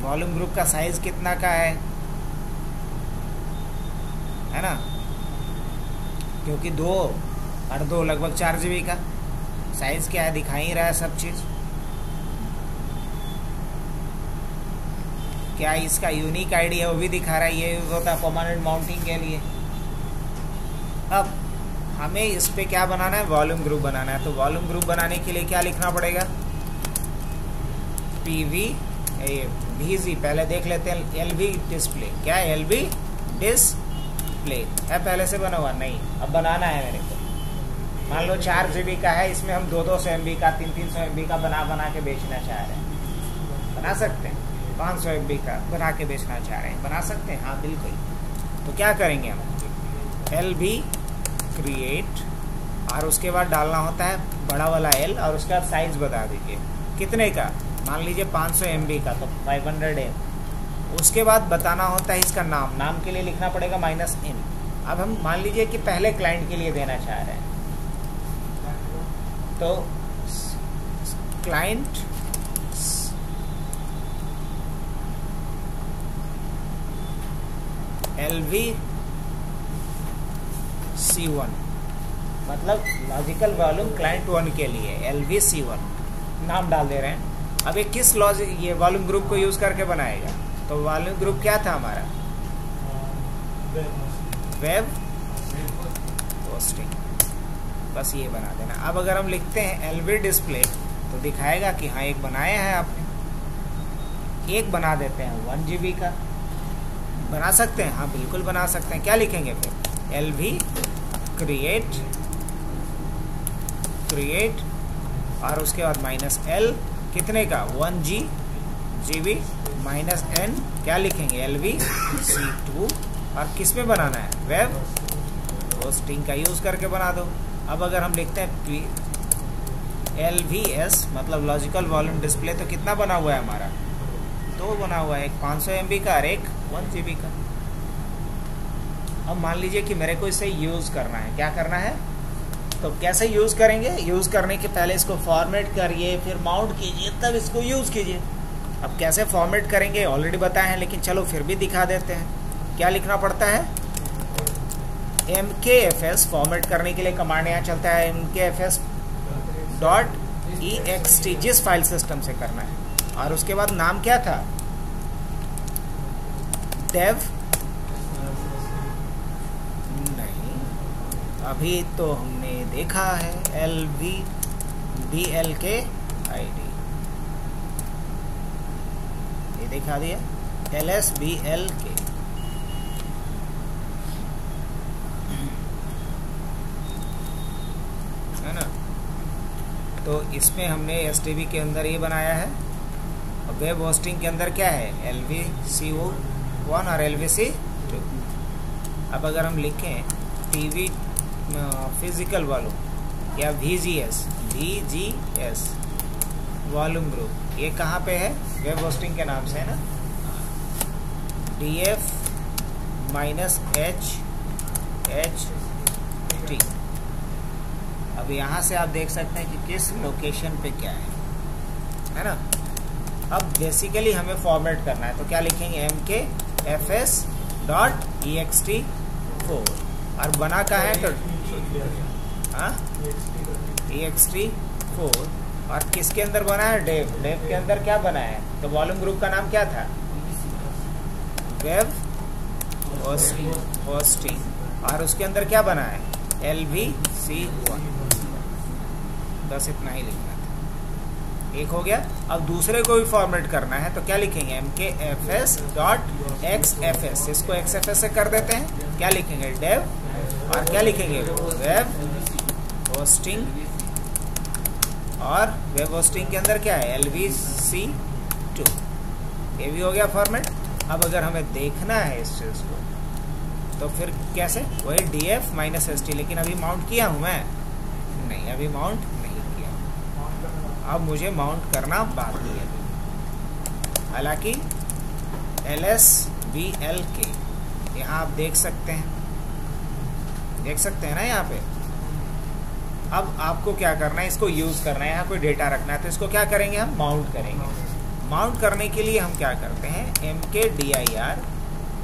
वॉल्यूम ग्रुप का साइज कितना का है ना, क्योंकि 2 और 2 लगभग 4 GB का साइज क्या है, दिखा ही रहा है सब चीज। क्या इसका यूनिक आईडी है वो भी दिखा रहा है, ये यूज होता है परमानेंट माउंटिंग के लिए। अब हमें इस पे क्या बनाना है? वॉल्यूम ग्रुप बनाना है। तो वॉल्यूम ग्रुप बनाने के लिए क्या लिखना पड़ेगा? vg, पहले देख लेते हैं lv डिस्प्ले। क्या lv डिस्प्ले है? पहले से बना हुआ नहीं, अब बनाना है मेरे को। मान लो 4 GB का है, इसमें हम 200 MB का, 300 MB का बना के बेचना चाह रहे हैं, बना सकते हैं। 500 MB का बना के बेचना चाह रहे हैं, बना सकते हैं, हाँ बिल्कुल। तो क्या करेंगे हम? lv क्रिएट, और उसके बाद डालना होता है बड़ा वाला L, और उसके बाद साइज बता दीजिए कितने का। मान लीजिए 500 MB का, तो 500 M। उसके बाद बताना होता है इसका नाम के लिए लिखना पड़ेगा -n। अब हम मान लीजिए कि पहले क्लाइंट के लिए देना चाह रहे हैं, तो क्लाइंट lv c1, मतलब लॉजिकल वॉल्यूम क्लाइंट 1 के लिए lv c1 नाम डाल दे रहे हैं। अब ये किस लॉजिक, ये वॉल्यूम ग्रुप को यूज करके बनाएगा। तो वॉल्यूम ग्रुप क्या था हमारा? वेब होस्टिंग, बस ये बना देना। अब अगर हम लिखते हैं lv डिस्प्ले, तो दिखाएगा कि हाँ एक बनाया है आपने। एक बना देते हैं 1 GB का, बना सकते हैं, हाँ बिल्कुल बना सकते हैं। क्या लिखेंगे फिर? lv क्रिएट, और उसके बाद -l, कितने का? 1 GB, -n, क्या लिखेंगे? lv c2, और किस में बनाना है, वेब होस्टिंग का यूज़ करके बना दो। अब अगर हम लिखते हैं LVS मतलब लॉजिकल वॉल्यूम डिस्प्ले, तो कितना बना हुआ है हमारा, 2 बना हुआ है, एक 500 MB का और एक 1 GB का। अब मान लीजिए कि मेरे को इसे यूज़ करना है, क्या करना है, तो कैसे यूज़ करेंगे, यूज़ करने के पहले इसको फॉर्मेट करिए, फिर माउंट कीजिए, तब इसको यूज़ कीजिए। अब कैसे फॉर्मेट करेंगे ऑलरेडी बताए हैं, लेकिन चलो फिर भी दिखा देते हैं। क्या लिखना पड़ता है, MKFS फॉर्मेट करने के लिए कमांड यहाँ चलता है MKFS .ext, जिस फाइल सिस्टम से करना है, और उसके बाद नाम क्या था, dev, नहीं अभी तो हमने देखा है LVDLK ID, ये दिखा दिया LSBLK, है ना। तो इसमें हमने STB के अंदर ये बनाया है, और वेब होस्टिंग के अंदर क्या है, LVCO1 और LVC2। अब अगर हम लिखें TV फिजिकल वॉल्यूम या VGS वॉल्यूम ग्रुप, ये कहाँ पे है, वेब होस्टिंग के नाम से है ना, DF -HHT। अब यहाँ से आप देख सकते हैं कि किस लोकेशन पे क्या है ना। अब बेसिकली हमें फॉर्मेट करना है, तो क्या लिखेंगे, MKFS.ext4, और बना कहाँ है, तो ext4, और किसके अंदर बना है, डेव के अंदर क्या बना है, तो वॉल्यूम ग्रुप का नाम क्या था, वेब होस्टिंग, और उसके अंदर क्या बना है, LVC1। बस इतना ही लिखना था, एक हो गया। अब दूसरे को भी फॉर्मेट करना है, तो क्या लिखेंगे, MKFS.xfs, इसको XFS से कर देते हैं, क्या लिखेंगे, डेव, और क्या लिखेंगे, वेब होस्टिंग, और वेब होस्टिंग के अंदर क्या है, LVC2। ये भी हो गया फॉर्मेट। अब अगर हमें देखना है इस चीज को, तो फिर कैसे, वही DF -ST, लेकिन अभी माउंट किया हूं मैं, नहीं अभी माउंट नहीं किया, अब मुझे माउंट करना बाकी है। हालांकि LSBLK यहाँ आप देख सकते हैं ना यहाँ पे। अब आपको क्या करना है, इसको यूज करना है, यहाँ कोई डेटा रखना है, तो इसको क्या करेंगे, हम माउंट करेंगे। माउंट करने के लिए हम क्या करते हैं, MKDIR,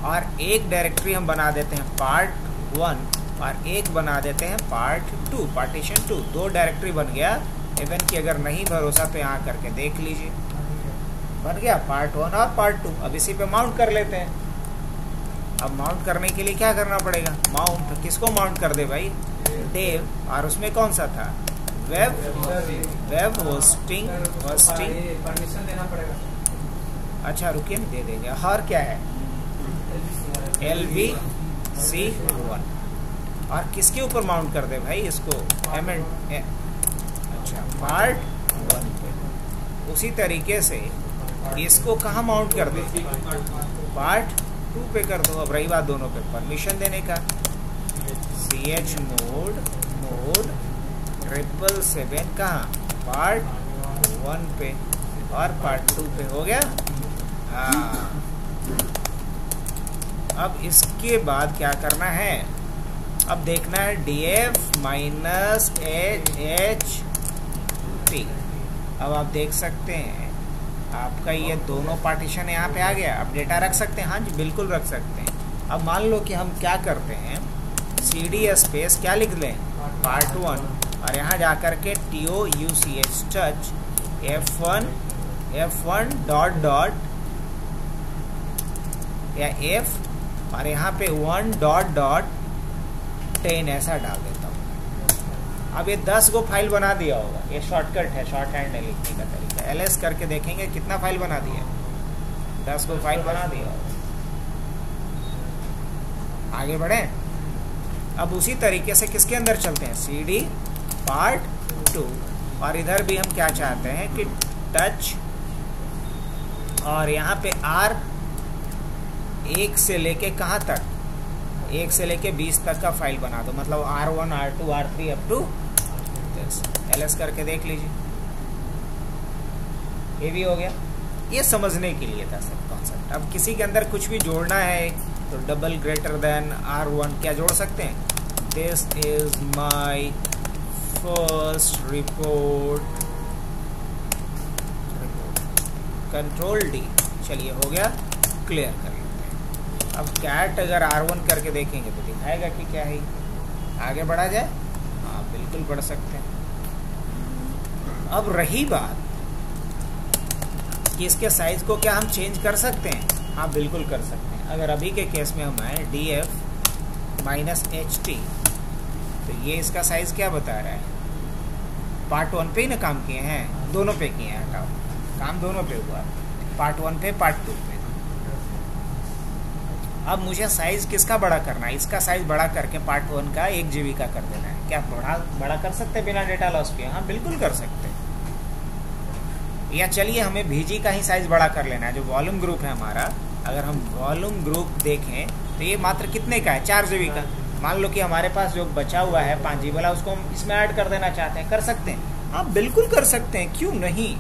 और एक डायरेक्टरी हम बना देते हैं part1, और एक बना देते हैं part2, पार्टीशन 2। 2 डायरेक्टरी बन गया। इवन कि अगर नहीं भरोसा तो यहाँ करके देख लीजिए, बन गया part1 और part2। अब इसी पे माउंट कर लेते हैं। अब माउंट करने के लिए क्या करना पड़ेगा, माउंट, तो किसको माउंट कर दे भाई, डेव, और उसमें कौन सा था, वेब होस्टिंग परमिशन देना पड़ेगा। अच्छा रुकिए, दे देंगे। और क्या है, LVC1, और किसके ऊपर माउंट कर दे भाई इसको, अच्छा part1 पे। उसी तरीके से इसको कहाँ माउंट कर दे, part2 पे कर दो। अब रही बात दोनों पे परमिशन देने का, chmod 777 कहाँ, part1 पे और part2 पे, हो गया। हाँ, अब इसके बाद क्या करना है, अब देखना है DF -HHT। अब आप देख सकते हैं आपका ये दोनों पार्टीशन यहाँ पे आ गया। अब डेटा रख सकते हैं, हाँ जी बिल्कुल रख सकते हैं। अब मान लो कि हम क्या करते हैं, CD स्पेस क्या लिख लें, part1, और यहाँ जाकर के TOUCH टच F1 डॉट या F, और यहाँ पे 1.10 ऐसा डाल देता हूँ। अब ये 10 को फाइल बना दिया होगा, ये शॉर्टकट है, शॉर्ट हैंड है लिखने का तरीका। LS करके देखेंगे कितना फाइल बना दिया, 10 को फाइल बना दिया होगा। आगे बढ़े। अब उसी तरीके से किसके अंदर चलते हैं, CD part2, और इधर भी हम क्या चाहते हैं कि टच, और यहाँ पे R 1 से लेके कहाँ तक, 1 से लेके 20 तक का फाइल बना दो, मतलब R1 R2 R3 up to LS करके देख लीजिए, ये भी हो गया। ये समझने के लिए था सब कॉन्सेप्ट। अब किसी के अंदर कुछ भी जोड़ना है तो डबल ग्रेटर देन R1 क्या जोड़ सकते हैं, this is my first report, control D। चलिए हो गया, क्लियर कर लेते हैं। अब कैट अगर R1 करके देखेंगे तो दिखाएगा कि क्या है। आगे बढ़ा जाए, हाँ बिल्कुल बढ़ सकते हैं। अब रही बात कि इसके साइज को क्या हम चेंज कर सकते हैं, हाँ बिल्कुल कर सकते हैं। अगर अभी के केस में हम आए df माइनस HT, तो ये इसका साइज क्या बता रहा है, पार्ट 1 पे ही ना काम किए हैं, दोनों पे किए हैं, हटाओ काम दोनों पे हुआ, पार्ट 1 पे पार्ट 2 पे। अब मुझे साइज किसका बड़ा करना है, इसका साइज बड़ा करके पार्ट 1 का 1 GB का कर देना है। क्या बड़ा कर सकते हैं बिना डेटा लॉस के, हाँ बिल्कुल कर सकते हैं। या चलिए हमें VG का ही साइज बड़ा कर लेना है, जो वॉल्यूम ग्रुप है हमारा। अगर हम वॉल्यूम ग्रुप देखें तो ये मात्र कितने का है, 4 GB का। मान लो कि हमारे पास जो बचा हुआ है 5 GB वाला, उसको हम इसमें ऐड कर देना चाहते हैं, कर सकते हैं, हाँ बिल्कुल कर सकते हैं, क्यों नहीं,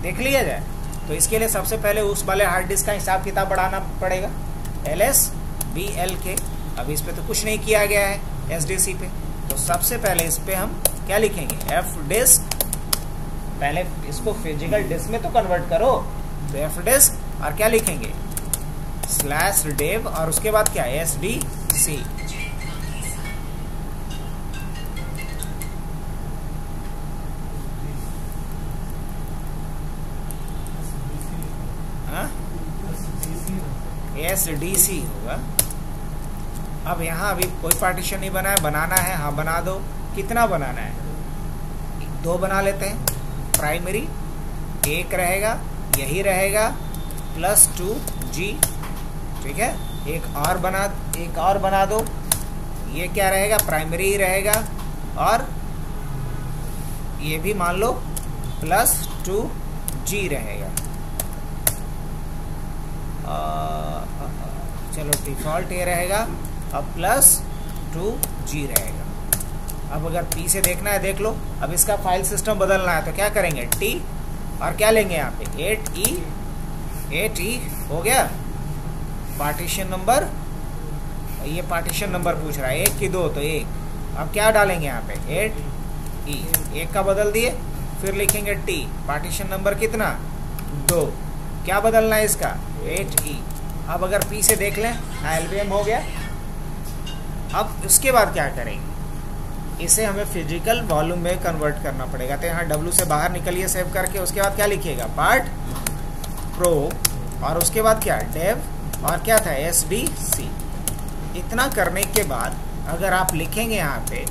देख लिया जाए। तो इसके लिए सबसे पहले उस वाले हार्ड डिस्क का हिसाब किताब बढ़ाना पड़ेगा, LS BLK। अब इस पे तो कुछ नहीं किया गया है SDC पे, तो सबसे पहले इस पे हम क्या लिखेंगे, F डिस्क। पहले इसको फिजिकल डिस्क में तो कन्वर्ट करो, तो F डिस्क और क्या लिखेंगे /dev, और उसके बाद क्या SDC। SDC होगा। अब यहाँ अभी कोई पार्टीशन नहीं बना है, बनाना है, हाँ बना दो। कितना बनाना है, 2 बना लेते हैं। प्राइमरी 1 रहेगा, यही रहेगा, +2G, ठीक है। एक और बना दो, ये क्या रहेगा, प्राइमरी ही रहेगा, और ये भी मान लो +2G रहेगा। चलो डिफॉल्ट ये रहेगा, अब +2G रहेगा। अब अगर P से देखना है देख लो। अब इसका फाइल सिस्टम बदलना है तो क्या करेंगे, T और क्या लेंगे यहाँ पे 8E हो गया। पार्टीशन नंबर, ये पार्टीशन नंबर पूछ रहा है 1 की 2, तो 1। अब क्या डालेंगे यहाँ पे 8E, 1 का बदल दिए, फिर लिखेंगे T, पार्टीशन नंबर कितना 2, क्या बदलना है इसका 8E। अब अगर P से देख लें, LVM हो गया। अब उसके बाद क्या करेंगे, इसे हमें फिजिकल वॉल्यूम में कन्वर्ट करना पड़ेगा। तो यहाँ W से बाहर निकलिए सेव करके, उसके बाद क्या लिखिएगा पार्ट प्रो, और उसके बाद क्या डेव, और क्या था SDC। इतना करने के बाद अगर आप लिखेंगे यहाँ पे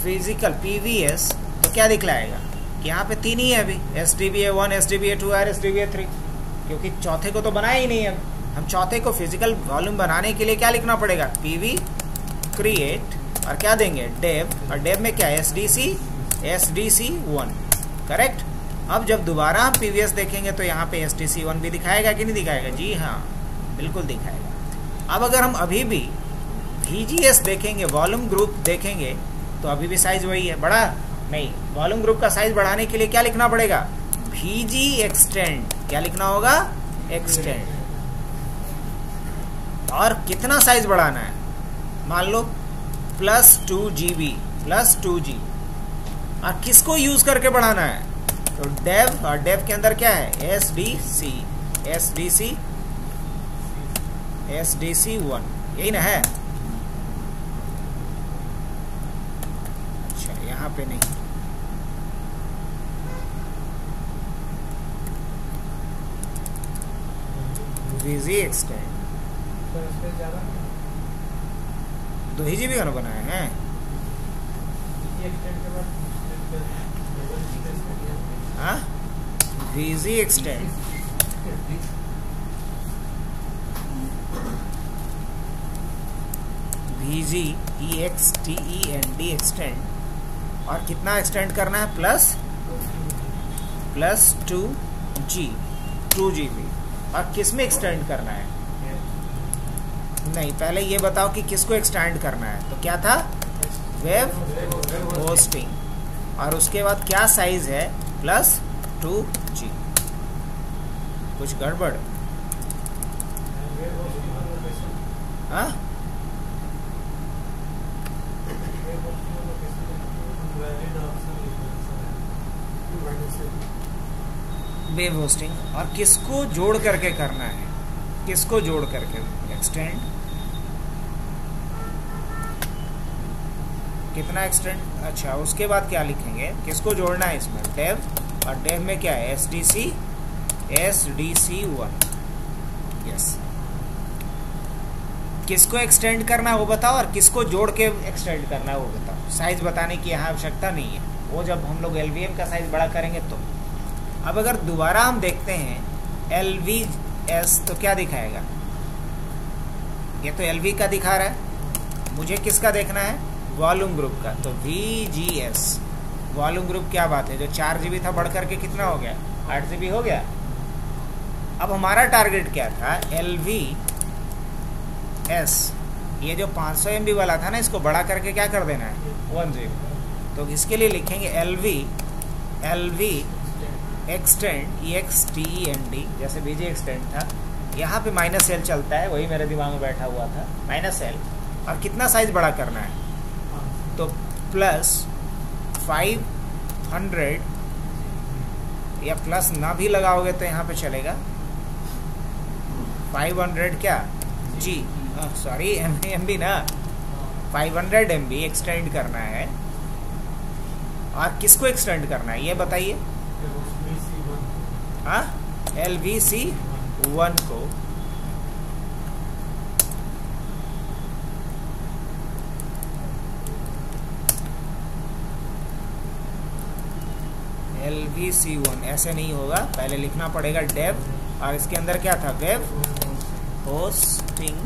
फिजिकल PVS, तो क्या दिखलाएगा कि यहाँ पे 3 ही है अभी, SDBA1, SDBA2 और SDBA3, क्योंकि चौथे को तो बनाया ही नहीं है। हम चौथे को फिजिकल वॉल्यूम बनाने के लिए क्या लिखना पड़ेगा, PV क्रिएट, और क्या देंगे डेव, और डेव में क्या SDC1, करेक्ट। अब जब दोबारा हम PVS देखेंगे तो यहाँ पे SDC1 भी दिखाएगा कि नहीं दिखाएगा, जी हाँ बिल्कुल दिखाएगा। अब अगर हम अभी भी VGS देखेंगे, वॉल्यूम ग्रुप देखेंगे, तो अभी भी साइज वही है, बड़ा नहीं। वॉल्यूम ग्रुप का साइज बढ़ाने के लिए क्या लिखना पड़ेगा, VG एक्सटेंड, क्या लिखना होगा एक्सटेंड। और कितना साइज बढ़ाना है, मान लो +2GB, +2G, और किसको यूज करके बढ़ाना है, तो डेव, और डेव के अंदर क्या है SDC1, यही ना है। अच्छा यहाँ पे नहीं, VG एक्सटेंड, 2 ही GB का बनाया है। हाँ VG extend, VG EXTEND extend, और कितना एक्सटेंड करना है, +2G, 2GB, और किस में एक्सटेंड करना है, नहीं, पहले ये बताओ कि किसको एक्सटेंड करना है। तो क्या था? Web hosting. और उसके बाद क्या साइज है? +2G। कुछ गड़बड़? हाँ, वेब होस्टिंग। और किसको जोड़ करके करना है? किसको जोड़ करके एक्सटेंड? कितना एक्सटेंड? अच्छा, उसके बाद क्या लिखेंगे? किसको जोड़ना है इसमें? डेव। और डेव में क्या है? SDC1। यस। किसको एक्सटेंड करना है वो बताओ, और किसको जोड़ के एक्सटेंड करना है वो बताओ। साइज बताने की यहाँ आवश्यकता नहीं है, वो जब हम लोग LVM का साइज बड़ा करेंगे तो। अब अगर दोबारा हम देखते हैं LVS तो क्या दिखाएगा? ये तो LV का दिखा रहा है, मुझे किसका देखना है? वॉल्यूम ग्रुप का। तो VGS वॉल्यूम ग्रुप। क्या बात है, जो 4 GB था बढ़ करके कितना हो गया? 8 GB हो गया। अब हमारा टारगेट क्या था? LVS। ये जो 500 MB वाला था ना, इसको बड़ा करके क्या कर देना है? 1 GB। तो इसके लिए लिखेंगे LV एक्सटेंड, EXTEND, जैसे BG एक्सटेंड था। यहाँ पे -L चलता है, वही मेरे दिमाग में बैठा हुआ था, -L। और कितना साइज बड़ा करना है? तो +500, या प्लस ना भी लगाओगे तो यहाँ पे चलेगा 500 क्या G, सॉरी MB ना, 500 MB एक्सटेंड करना है। और किसको एक्सटेंड करना है ये बताइए? हाँ, LVC1 को। LVC1 ऐसे नहीं होगा, पहले लिखना पड़ेगा डेव। और इसके अंदर क्या था? Web hosting.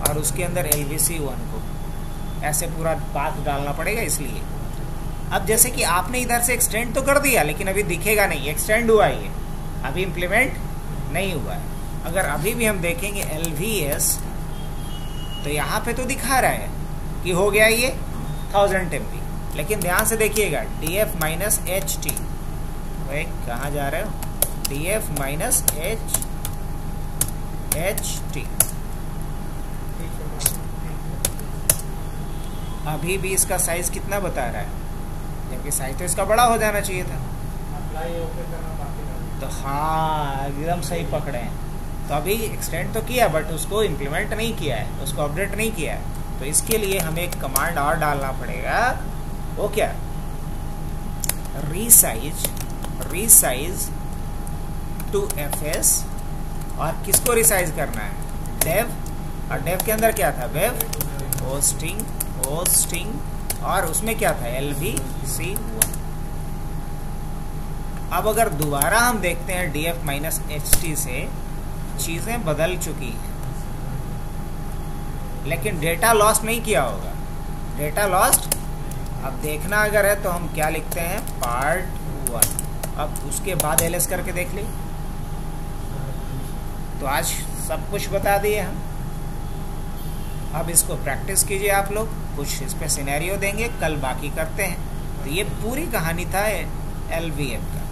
और उसके अंदर LVC1 को ऐसे पूरा बात डालना पड़ेगा। इसलिए अब जैसे कि आपने इधर से एक्सटेंड तो कर दिया, लेकिन अभी दिखेगा नहीं एक्सटेंड हुआ है, ये अभी इम्प्लीमेंट नहीं हुआ है। अगर अभी भी हम देखेंगे LVS तो यहाँ पे तो दिखा रहा है कि हो गया ये 1000 MB, लेकिन ध्यान से देखिएगा DF-HT। भाई कहाँ जा रहे हो? DF-HT। अभी भी इसका साइज कितना बता रहा है? जबकि साइज तो इसका बड़ा हो जाना चाहिए था। तो हाँ, एकदम सही पकड़े हैं। तो अभी एक्सटेंड तो किया, बट उसको इम्प्लीमेंट नहीं किया है, उसको अपडेट नहीं किया है। तो इसके लिए हमें एक कमांड और डालना पड़ेगा। वो क्या? Resize to FS। और किसको रिसाइज करना है? डेव। और डेव के अंदर क्या था? Web hosting. और उसमें क्या था? LVC1। अब अगर दोबारा हम देखते हैं DF-HT से, चीजें बदल चुकी हैं, लेकिन डेटा लॉस्ट नहीं किया होगा। डेटा लॉस्ट अब देखना अगर है तो हम क्या लिखते हैं? पार्ट 1। अब उसके बाद LS करके देख ली। तो आज सब कुछ बता दिए हम। अब इसको प्रैक्टिस कीजिए आप लोग, कुछ इस पे सिनेरियो देंगे, कल बाकी करते हैं। तो ये पूरी कहानी था LVM का।